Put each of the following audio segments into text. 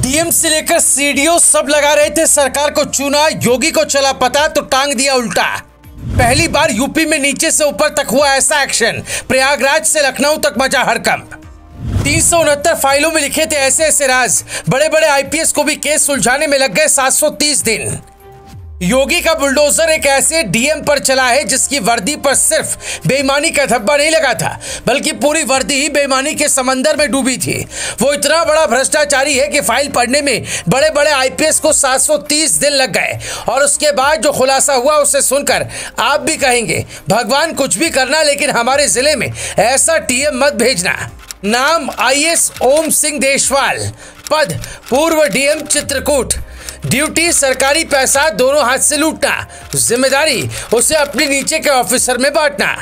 DM से लेकर CDO सब लगा रहे थे सरकार को चूना, योगी को चला पता तो टांग दिया उल्टा। पहली बार यूपी में नीचे से ऊपर तक हुआ ऐसा एक्शन, प्रयागराज से लखनऊ तक मचा हड़कंप। 369 फाइलों में लिखे थे ऐसे ऐसे राज, बड़े बड़े आईपीएस को भी केस सुलझाने में लग गए 730 दिन। योगी का बुलडोजर एक ऐसे डीएम पर चला है जिसकी वर्दी पर सिर्फ बेईमानी का धब्बा नहीं लगा था, बल्कि पूरी वर्दी ही बेईमानी के समंदर में डूबी थी। वो इतना बड़ा भ्रष्टाचारी है कि फाइल पढ़ने में बड़े बड़े आईपीएस को 730 दिन लग गए, और उसके बाद जो खुलासा हुआ उसे सुनकर आप भी कहेंगे भगवान कुछ भी करना, लेकिन हमारे जिले में ऐसा डीएम मत भेजना। नाम आईएएस ओम सिंह देशवाल, पद पूर्व डीएम चित्रकूट, ड्यूटी सरकारी पैसा दोनों हाथ से लूटना, जिम्मेदारी उसे अपने नीचे के ऑफिसर में बांटना।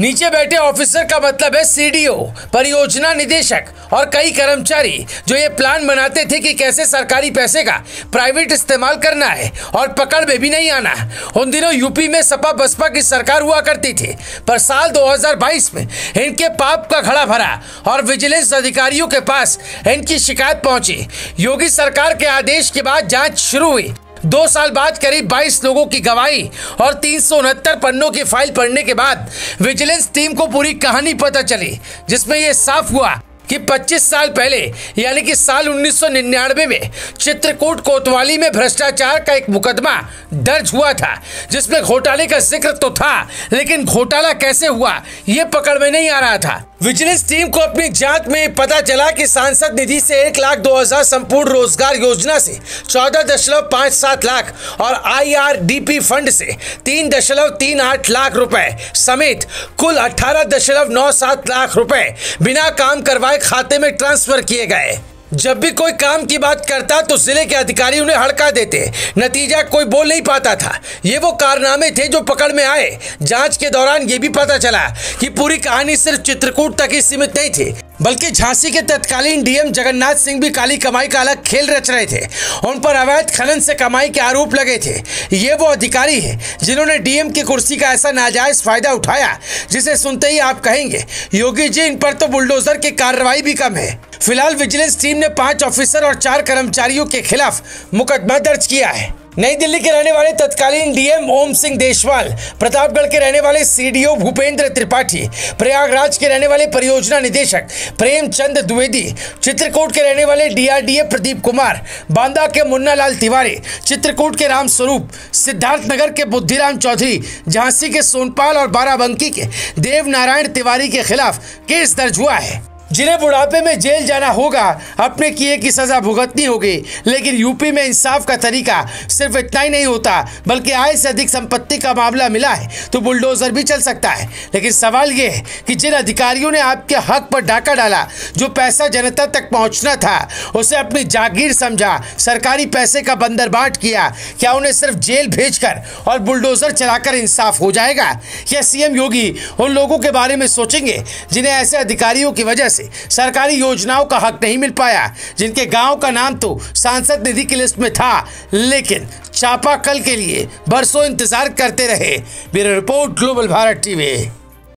नीचे बैठे ऑफिसर का मतलब है सीडीओ, परियोजना निदेशक और कई कर्मचारी जो ये प्लान बनाते थे कि कैसे सरकारी पैसे का प्राइवेट इस्तेमाल करना है और पकड़ में भी नहीं आना। उन दिनों यूपी में सपा बसपा की सरकार हुआ करती थी, पर साल 2022 में इनके पाप का घड़ा भरा और विजिलेंस अधिकारियों के पास इनकी शिकायत पहुंची। योगी सरकार के आदेश के बाद जांच शुरू हुई। 2 साल बाद करीब 22 लोगों की गवाही और 369 पन्नों की फाइल पढ़ने के बाद विजिलेंस टीम को पूरी कहानी पता चली, जिसमें यह साफ हुआ कि 25 साल पहले यानी कि साल 1999 में चित्रकूट कोतवाली में भ्रष्टाचार का एक मुकदमा दर्ज हुआ था, जिसमें घोटाले का जिक्र तो था, लेकिन घोटाला कैसे हुआ ये पकड़ में नहीं आ रहा था। विजिलेंस टीम को अपनी जांच में पता चला कि सांसद निधि से 1,02,000 संपूर्ण रोजगार योजना से 14.57 लाख और IRDP फंड से 3.38 लाख रुपए समेत कुल 18.97 लाख रुपए बिना काम करवाए खाते में ट्रांसफर किए गए। जब भी कोई काम की बात करता तो जिले के अधिकारी उन्हें हड़का देते, नतीजा कोई बोल नहीं पाता था। ये वो कारनामे थे जो पकड़ में आए। जांच के दौरान ये भी पता चला कि पूरी कहानी सिर्फ चित्रकूट तक ही सीमित नहीं थी, बल्कि झांसी के तत्कालीन डीएम जगन्नाथ सिंह भी काली कमाई का अलग खेल रच रहे थे। उन पर अवैध खनन से कमाई के आरोप लगे थे। ये वो अधिकारी हैं जिन्होंने डीएम की कुर्सी का ऐसा नाजायज फायदा उठाया जिसे सुनते ही आप कहेंगे योगी जी इन पर तो बुलडोजर की कार्रवाई भी कम है। फिलहाल विजिलेंस टीम ने 5 ऑफिसर और 4 कर्मचारियों के खिलाफ मुकदमा दर्ज किया है। नई दिल्ली के रहने वाले तत्कालीन डीएम ओम सिंह देशवाल, प्रतापगढ़ के रहने वाले सीडीओ भूपेंद्र त्रिपाठी, प्रयागराज के रहने वाले परियोजना निदेशक प्रेमचंद द्विवेदी, चित्रकूट के रहने वाले डीआरडीए प्रदीप कुमार, बांदा के मुन्ना लाल तिवारी, चित्रकूट के राम स्वरूप, सिद्धार्थनगर के बुद्धिराम चौधरी, झांसी के सोनपाल और बाराबंकी के देव नारायण तिवारी के खिलाफ केस दर्ज हुआ है, जिन्हें बुढ़ापे में जेल जाना होगा, अपने किए की सजा भुगतनी होगी। लेकिन यूपी में इंसाफ का तरीका सिर्फ इतना ही नहीं होता, बल्कि आय से अधिक संपत्ति का मामला मिला है तो बुलडोजर भी चल सकता है। लेकिन सवाल ये है कि जिन अधिकारियों ने आपके हक पर डाका डाला, जो पैसा जनता तक पहुंचना था उसे अपनी जागीर समझा, सरकारी पैसे का बंदरबाट किया, क्या उन्हें सिर्फ जेल भेजकर और बुलडोजर चलाकर इंसाफ हो जाएगा? या सीएम योगी उन लोगों के बारे में सोचेंगे जिन्हें ऐसे अधिकारियों की वजह से सरकारी योजनाओं का हक नहीं मिल पाया, जिनके गांव का नाम तो सांसद निधि की लिस्ट में था, लेकिन चापाकल के लिए बरसों इंतजार करते रहे? Bureau report, global Bharat TV.